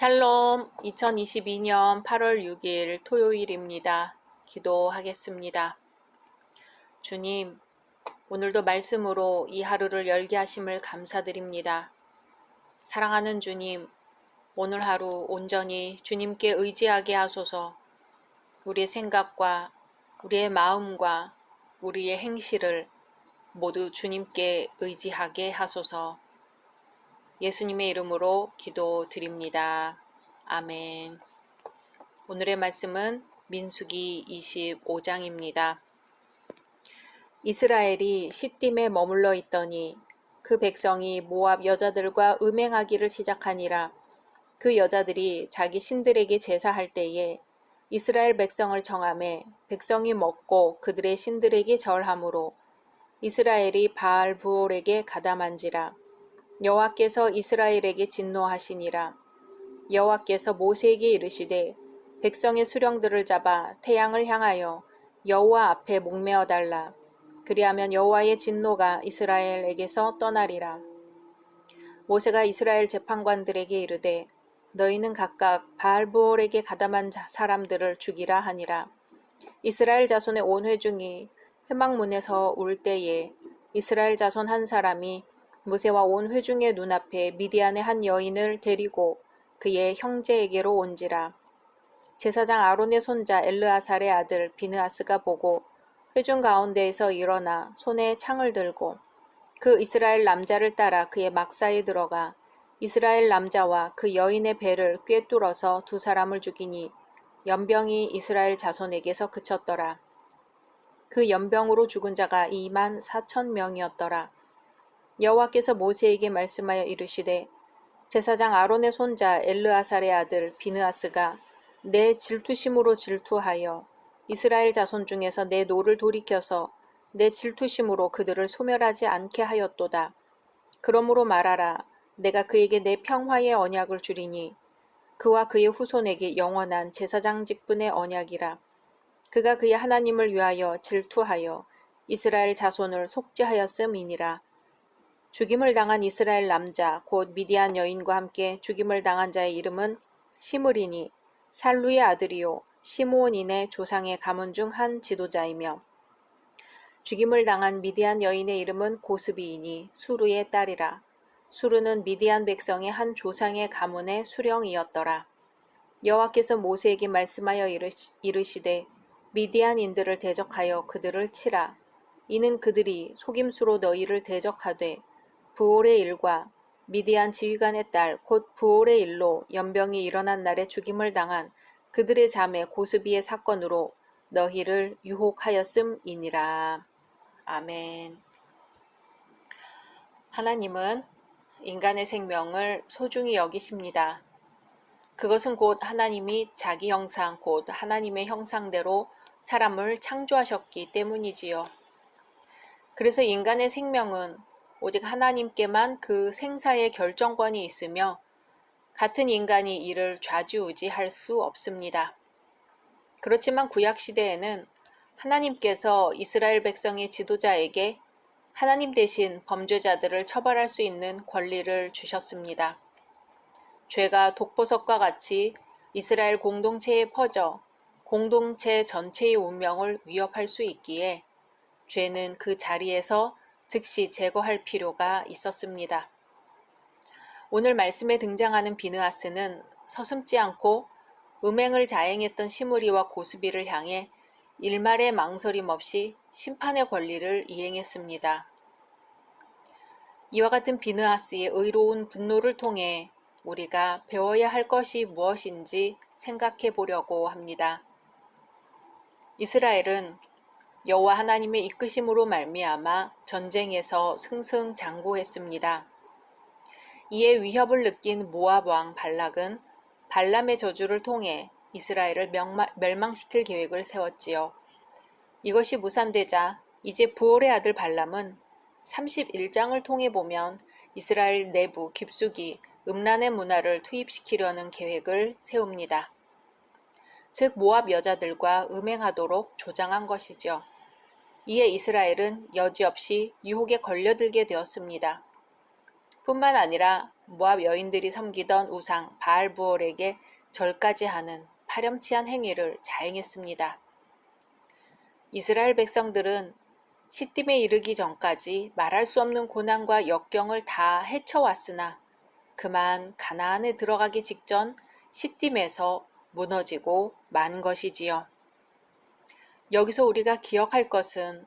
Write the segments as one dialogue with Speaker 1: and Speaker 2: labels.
Speaker 1: 샬롬, 2022년 8월 6일 토요일입니다. 기도하겠습니다. 주님, 오늘도 말씀으로 이 하루를 열게 하심을 감사드립니다. 사랑하는 주님, 오늘 하루 온전히 주님께 의지하게 하소서. 우리의 생각과 우리의 마음과 우리의 행실을 모두 주님께 의지하게 하소서. 예수님의 이름으로 기도드립니다. 아멘. 오늘의 말씀은 민수기 25장입니다. 이스라엘이 시딤에 머물러 있더니 그 백성이 모압 여자들과 음행하기를 시작하니라. 그 여자들이 자기 신들에게 제사할 때에 이스라엘 백성을 정하매 백성이 먹고 그들의 신들에게 절하므로 이스라엘이 바알 부올에게 가담한지라. 여호와께서 이스라엘에게 진노하시니라. 여호와께서 모세에게 이르시되 백성의 수령들을 잡아 태양을 향하여 여호와 앞에 목매어 달라. 그리하면 여호와의 진노가 이스라엘에게서 떠나리라. 모세가 이스라엘 재판관들에게 이르되 너희는 각각 바알부올에게 가담한 사람들을 죽이라 하니라. 이스라엘 자손의 온 회중이 회막문에서 울 때에 이스라엘 자손 한 사람이 모세와 온 회중의 눈앞에 미디안의 한 여인을 데리고 그의 형제에게로 온지라. 제사장 아론의 손자 엘르아살의 아들 비느하스가 보고 회중 가운데에서 일어나 손에 창을 들고 그 이스라엘 남자를 따라 그의 막사에 들어가 이스라엘 남자와 그 여인의 배를 꿰뚫어서 두 사람을 죽이니 연병이 이스라엘 자손에게서 그쳤더라. 그 연병으로 죽은 자가 2만 4천 명이었더라. 여호와께서 모세에게 말씀하여 이르시되 제사장 아론의 손자 엘르아살의 아들 비느하스가 내 질투심으로 질투하여 이스라엘 자손 중에서 내 노를 돌이켜서 내 질투심으로 그들을 소멸하지 않게 하였도다. 그러므로 말하라. 내가 그에게 내 평화의 언약을 주리니 그와 그의 후손에게 영원한 제사장 직분의 언약이라. 그가 그의 하나님을 위하여 질투하여 이스라엘 자손을 속죄하였음이니라. 죽임을 당한 이스라엘 남자 곧 미디안 여인과 함께 죽임을 당한 자의 이름은 시므리니 살루의 아들이요 시므온인의 조상의 가문 중 한 지도자이며 죽임을 당한 미디안 여인의 이름은 고스비이니 수르의 딸이라. 수르는 미디안 백성의 한 조상의 가문의 수령이었더라. 여호와께서 모세에게 말씀하여 이르시되 미디안인들을 대적하여 그들을 치라. 이는 그들이 속임수로 너희를 대적하되 부올의 일과 미디안 지휘관의 딸 곧 부올의 일로 연병이 일어난 날에 죽임을 당한 그들의 자매 고스비의 사건으로 너희를 유혹하였음이니라. 아멘. 하나님은 인간의 생명을 소중히 여기십니다. 그것은 곧 하나님이 자기 형상 곧 하나님의 형상대로 사람을 창조하셨기 때문이지요. 그래서 인간의 생명은 오직 하나님께만 그 생사의 결정권이 있으며 같은 인간이 이를 좌지우지할 수 없습니다. 그렇지만 구약시대에는 하나님께서 이스라엘 백성의 지도자에게 하나님 대신 범죄자들을 처벌할 수 있는 권리를 주셨습니다. 죄가 독보석과 같이 이스라엘 공동체에 퍼져 공동체 전체의 운명을 위협할 수 있기에 죄는 그 자리에서 즉시 제거할 필요가 있었습니다. 오늘 말씀에 등장하는 비느하스는 서슴지 않고 음행을 자행했던 시므리와 고스비를 향해 일말의 망설임 없이 심판의 권리를 이행했습니다. 이와 같은 비느하스의 의로운 분노를 통해 우리가 배워야 할 것이 무엇인지 생각해 보려고 합니다. 이스라엘은 여호와 하나님의 이끄심으로 말미암아 전쟁에서 승승장구했습니다. 이에 위협을 느낀 모압 왕 발락은 발람의 저주를 통해 이스라엘을 멸망시킬 계획을 세웠지요. 이것이 무산되자 이제 부올의 아들 발람은 31장을 통해 보면 이스라엘 내부 깊숙이 음란의 문화를 투입시키려는 계획을 세웁니다. 즉 모압 여자들과 음행하도록 조장한 것이죠. 이에 이스라엘은 여지없이 유혹에 걸려들게 되었습니다. 뿐만 아니라 모압 여인들이 섬기던 우상 바알부올에게 절까지 하는 파렴치한 행위를 자행했습니다. 이스라엘 백성들은 시딤에 이르기 전까지 말할 수 없는 고난과 역경을 다 헤쳐왔으나 그만 가나안에 들어가기 직전 시딤에서 무너지고 만 것이지요. 여기서 우리가 기억할 것은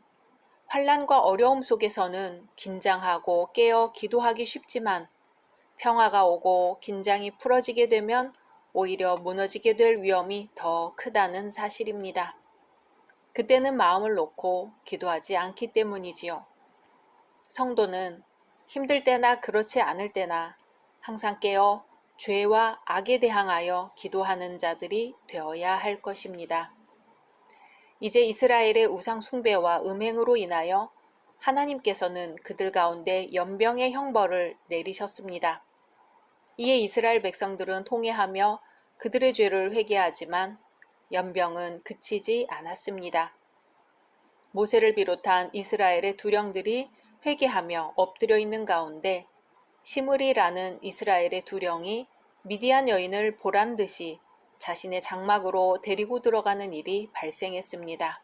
Speaker 1: 환난과 어려움 속에서는 긴장하고 깨어 기도하기 쉽지만 평화가 오고 긴장이 풀어지게 되면 오히려 무너지게 될 위험이 더 크다는 사실입니다. 그때는 마음을 놓고 기도하지 않기 때문이지요. 성도는 힘들 때나 그렇지 않을 때나 항상 깨어 죄와 악에 대항하여 기도하는 자들이 되어야 할 것입니다. 이제 이스라엘의 우상 숭배와 음행으로 인하여 하나님께서는 그들 가운데 연병의 형벌을 내리셨습니다. 이에 이스라엘 백성들은 통회하며 그들의 죄를 회개하지만 연병은 그치지 않았습니다. 모세를 비롯한 이스라엘의 두령들이 회개하며 엎드려 있는 가운데 시므리라는 이스라엘의 두령이 미디안 여인을 보란 듯이 자신의 장막으로 데리고 들어가는 일이 발생했습니다.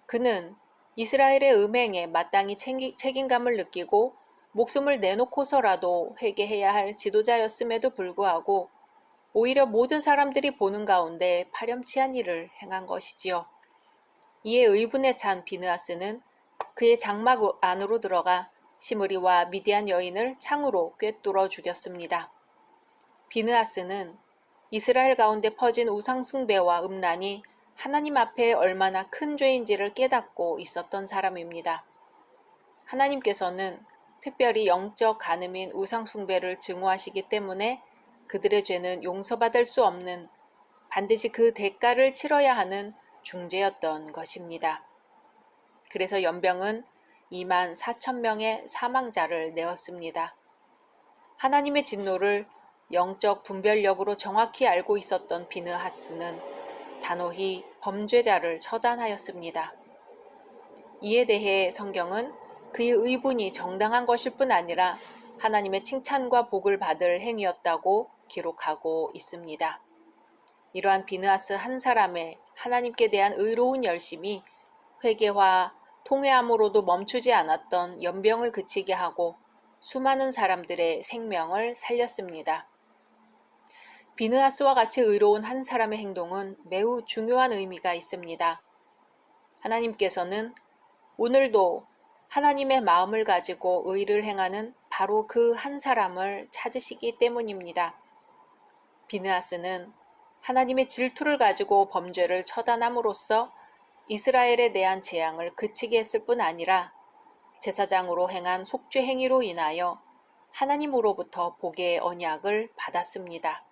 Speaker 1: 그는 이스라엘의 음행에 마땅히 책임감을 느끼고 목숨을 내놓고서라도 회개해야 할 지도자였음에도 불구하고 오히려 모든 사람들이 보는 가운데 파렴치한 일을 행한 것이지요. 이에 의분에 찬 비느하스는 그의 장막 안으로 들어가 시므리와 미디안 여인을 창으로 꿰뚫어 죽였습니다. 비느하스는 이스라엘 가운데 퍼진 우상 숭배와 음란이 하나님 앞에 얼마나 큰 죄인지를 깨닫고 있었던 사람입니다. 하나님께서는 특별히 영적 간음인 우상 숭배를 증오하시기 때문에 그들의 죄는 용서받을 수 없는, 반드시 그 대가를 치러야 하는 중죄였던 것입니다. 그래서 연병은 2만 4천 명의 사망자를 내었습니다. 하나님의 진노를 영적 분별력으로 정확히 알고 있었던 비느하스는 단호히 범죄자를 처단하였습니다. 이에 대해 성경은 그의 의분이 정당한 것일 뿐 아니라 하나님의 칭찬과 복을 받을 행위였다고 기록하고 있습니다. 이러한 비느하스 한 사람의 하나님께 대한 의로운 열심이 회개와 통회함으로도 멈추지 않았던 연병을 그치게 하고 수많은 사람들의 생명을 살렸습니다. 비느하스와 같이 의로운 한 사람의 행동은 매우 중요한 의미가 있습니다. 하나님께서는 오늘도 하나님의 마음을 가지고 의를 행하는 바로 그 한 사람을 찾으시기 때문입니다. 비느하스는 하나님의 질투를 가지고 범죄를 처단함으로써 이스라엘에 대한 재앙을 그치게 했을 뿐 아니라 제사장으로 행한 속죄 행위로 인하여 하나님으로부터 복의 언약을 받았습니다.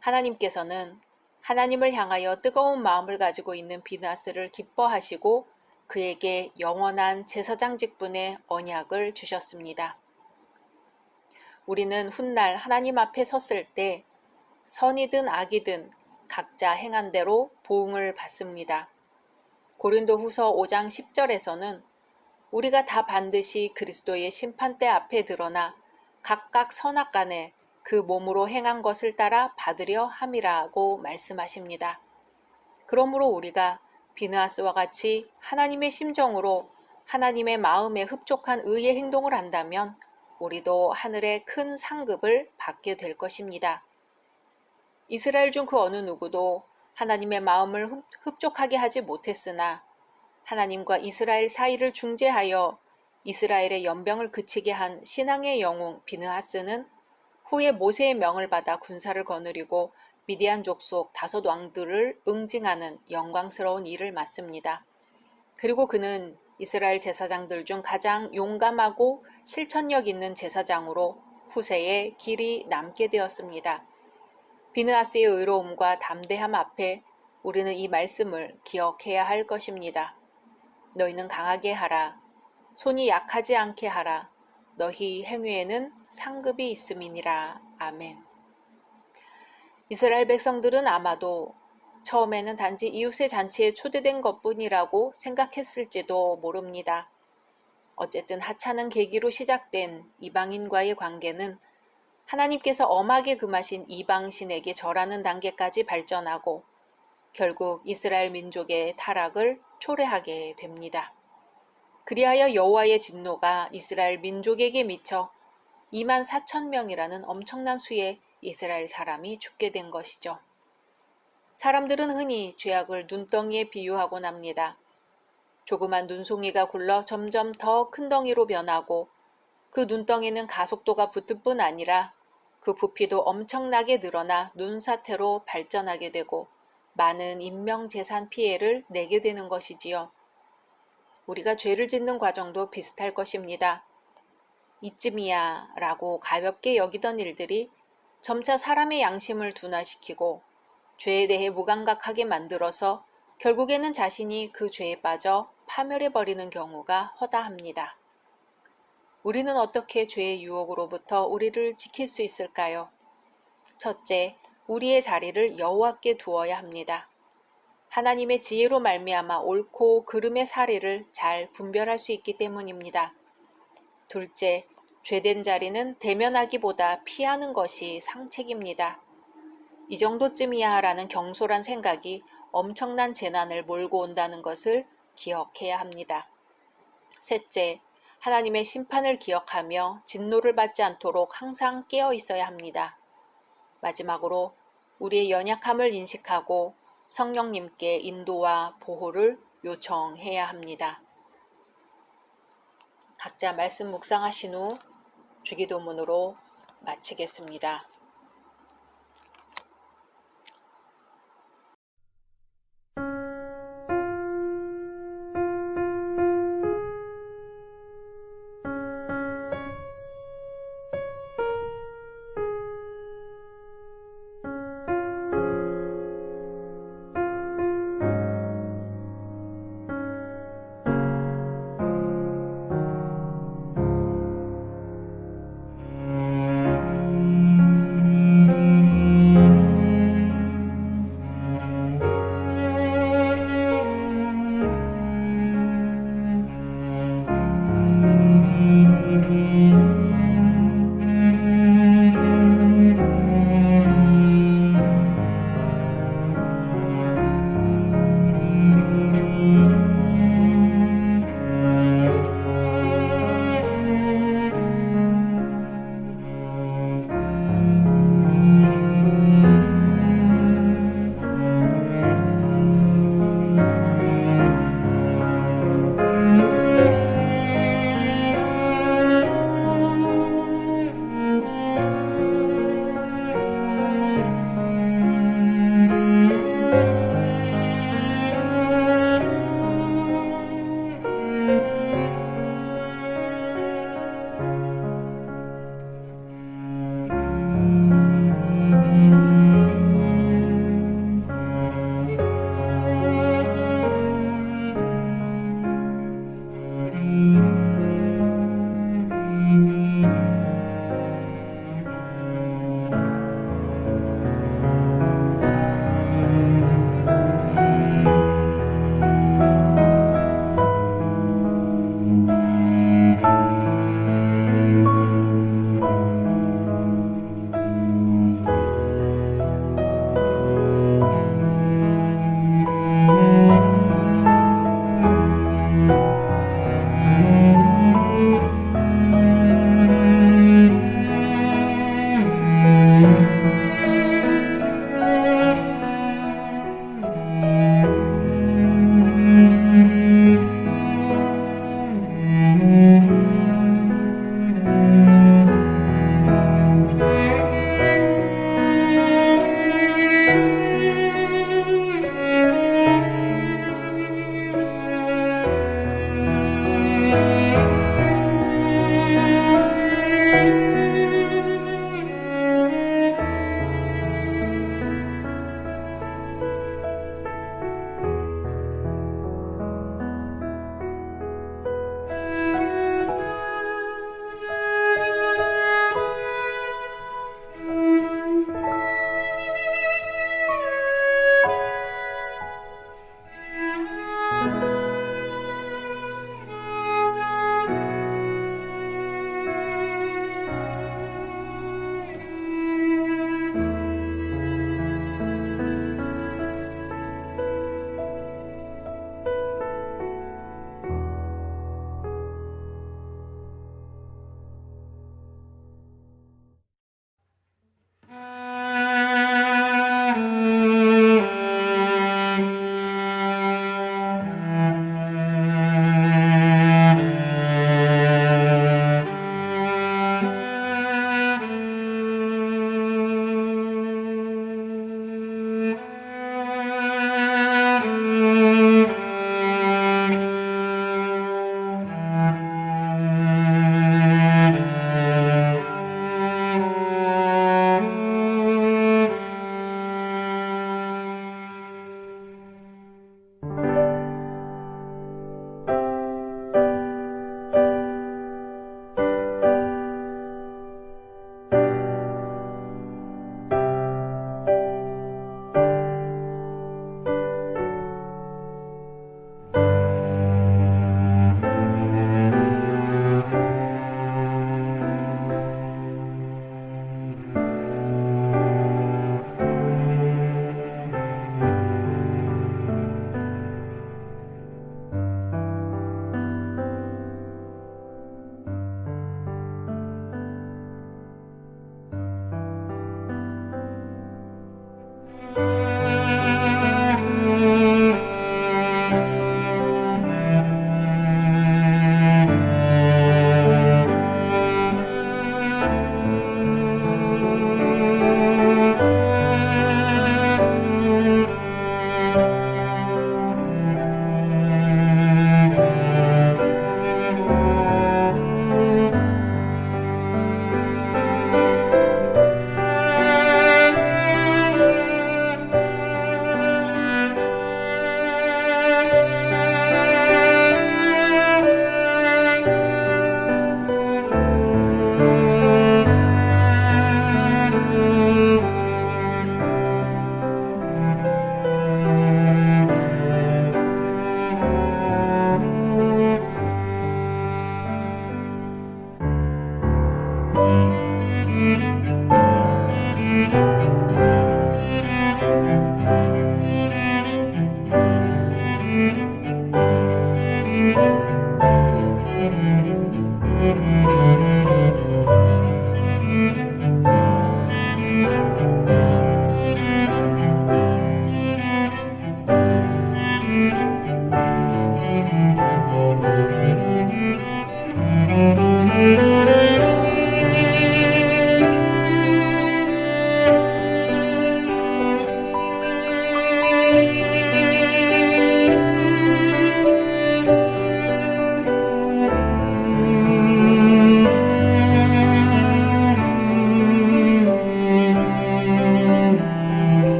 Speaker 1: 하나님께서는 하나님을 향하여 뜨거운 마음을 가지고 있는 비느하스를 기뻐하시고 그에게 영원한 제사장 직분의 언약을 주셨습니다. 우리는 훗날 하나님 앞에 섰을 때 선이든 악이든 각자 행한 대로 보응을 받습니다. 고린도후서 5장 10절에서는 우리가 다 반드시 그리스도의 심판대 앞에 드러나 각각 선악간에 그 몸으로 행한 것을 따라 받으려 함이라고 말씀하십니다. 그러므로 우리가 비느하스와 같이 하나님의 심정으로 하나님의 마음에 흡족한 의의 행동을 한다면 우리도 하늘의 큰 상급을 받게 될 것입니다. 이스라엘 중 그 어느 누구도 하나님의 마음을 흡족하게 하지 못했으나 하나님과 이스라엘 사이를 중재하여 이스라엘의 연병을 그치게 한 신앙의 영웅 비느하스는 후에 모세의 명을 받아 군사를 거느리고 미디안 족속 5 왕들을 응징하는 영광스러운 일을 맡습니다. 그리고 그는 이스라엘 제사장들 중 가장 용감하고 실천력 있는 제사장으로 후세에 길이 남게 되었습니다. 비느하스의 의로움과 담대함 앞에 우리는 이 말씀을 기억해야 할 것입니다. 너희는 강하게 하라. 손이 약하지 않게 하라. 너희 행위에는 상급이 있음이니라. 아멘. 이스라엘 백성들은 아마도 처음에는 단지 이웃의 잔치에 초대된 것뿐이라고 생각했을지도 모릅니다. 어쨌든 하찮은 계기로 시작된 이방인과의 관계는 하나님께서 엄하게 금하신 이방신에게 절하는 단계까지 발전하고 결국 이스라엘 민족의 타락을 초래하게 됩니다. 그리하여 여호와의 진노가 이스라엘 민족에게 미쳐 2만 4천 명이라는 엄청난 수의 이스라엘 사람이 죽게 된 것이죠. 사람들은 흔히 죄악을 눈덩이에 비유하곤 합니다. 조그만 눈송이가 굴러 점점 더 큰 덩이로 변하고 그 눈덩이는 가속도가 붙을 뿐 아니라 그 부피도 엄청나게 늘어나 눈사태로 발전하게 되고 많은 인명재산 피해를 내게 되는 것이지요. 우리가 죄를 짓는 과정도 비슷할 것입니다. 이쯤이야 라고 가볍게 여기던 일들이 점차 사람의 양심을 둔화시키고 죄에 대해 무감각하게 만들어서 결국에는 자신이 그 죄에 빠져 파멸해버리는 경우가 허다합니다. 우리는 어떻게 죄의 유혹으로부터 우리를 지킬 수 있을까요? 첫째, 우리의 자리를 여호와께 두어야 합니다. 하나님의 지혜로 말미암아 옳고 그름의 사리를 잘 분별할 수 있기 때문입니다. 둘째, 죄된 자리는 대면하기보다 피하는 것이 상책입니다. 이 정도쯤이야 라는 경솔한 생각이 엄청난 재난을 몰고 온다는 것을 기억해야 합니다. 셋째, 하나님의 심판을 기억하며 진노를 받지 않도록 항상 깨어 있어야 합니다. 마지막으로 우리의 연약함을 인식하고 성령님께 인도와 보호를 요청해야 합니다. 각자 말씀 묵상하신 후 주기도문으로 마치겠습니다.